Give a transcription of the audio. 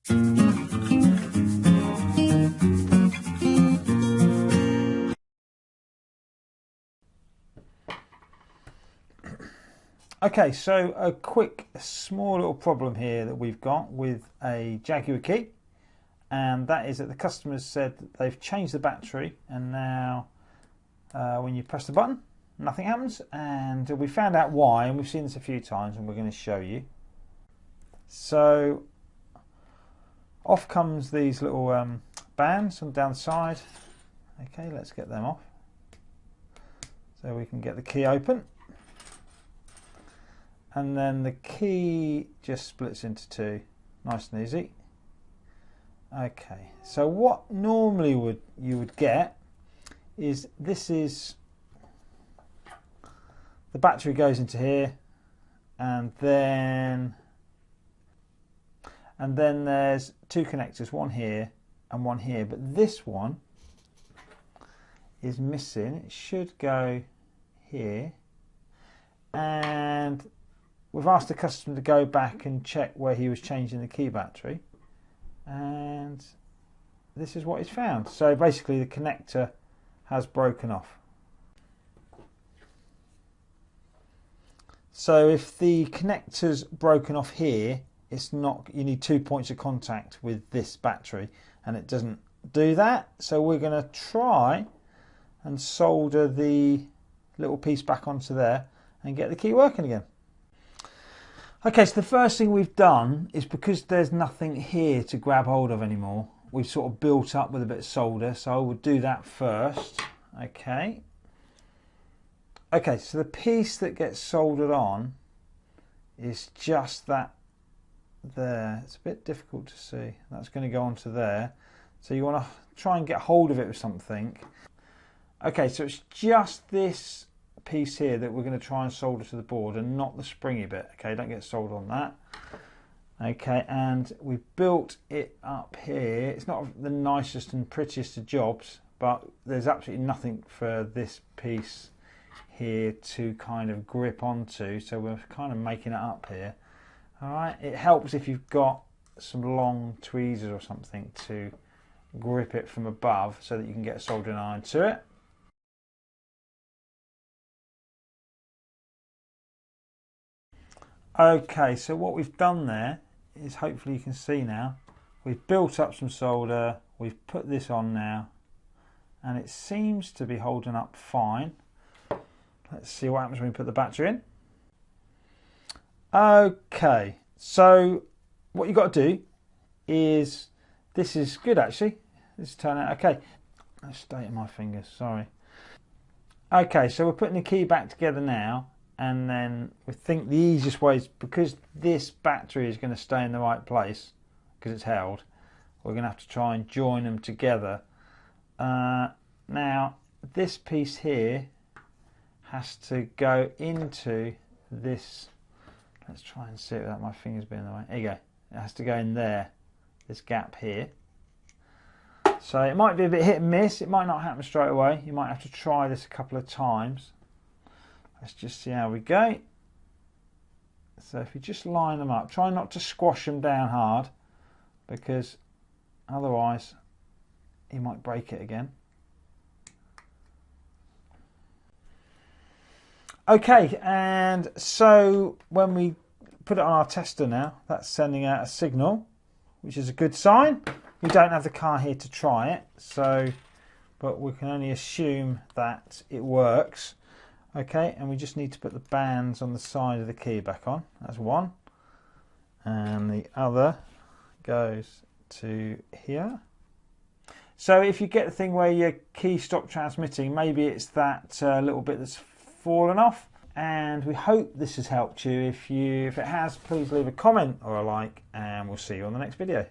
Okay, so a quick small little problem here that we've got with a Jaguar key, and that is that the customers said that they've changed the battery, and now when you press the button nothing happens, and we found out why, and we've seen this a few times and we're going to show you. So off comes these little bands on down the side. Okay, let's get them off so we can get the key open. And then the key just splits into two, nice and easy. Okay, so what normally you would get is the battery goes into here, and then there's two connectors, one here and one here, but this one is missing. It should go here, and we've asked the customer to go back and check where he was changing the key battery, and this is what he's found. So basically the connector has broken off. So if the connector's broken off here, it's not, you need 2 points of contact with this battery, and it doesn't do that. So we're going to try and solder the little piece back onto there and get the key working again. Okay, so the first thing we've done is, because there's nothing here to grab hold of anymore, we've sort of built up with a bit of solder, so I would do that first. Okay, so the piece that gets soldered on is just that there. It's a bit difficult to see. That's going to go onto there, so you want to try and get hold of it with something. Okay, so it's just this piece here that we're going to try and solder to the board, and not the springy bit. Okay, don't get soldered on that. Okay, and we've built it up here. It's not the nicest and prettiest of jobs, but there's absolutely nothing for this piece here to kind of grip onto, so we're kind of making it up here. All right, it helps if you've got some long tweezers or something to grip it from above so that you can get a soldering iron to it. Okay, so what we've done there is, hopefully you can see now, we've built up some solder, we've put this on now, and it seems to be holding up fine. Let's see what happens when we put the battery in. Okay, so what you've got to do is, this is good actually, this is turning out okay. Let's straighten my fingers, sorry. Okay, so we're putting the key back together now, and then we think the easiest way is, because this battery is going to stay in the right place because it's held, we're going to have to try and join them together. Now this piece here has to go into this, let's try and see it without my fingers being in the way. There you go, it has to go in there, this gap here. So it might be a bit hit and miss, it might not happen straight away, you might have to try this a couple of times. Let's just see how we go. So if you just line them up, try not to squash them down hard, because otherwise you might break it again. Okay, and so when we put it on our tester now, that's sending out a signal, which is a good sign. We don't have the car here to try it, so, but we can only assume that it works. Okay, and we just need to put the bands on the side of the key back on. That's one, and the other goes to here. So if you get the thing where your key stopped transmitting, maybe it's that little bit that's fallen off. And we hope this has helped you. If it has, please leave a comment or a like, and we'll see you on the next video.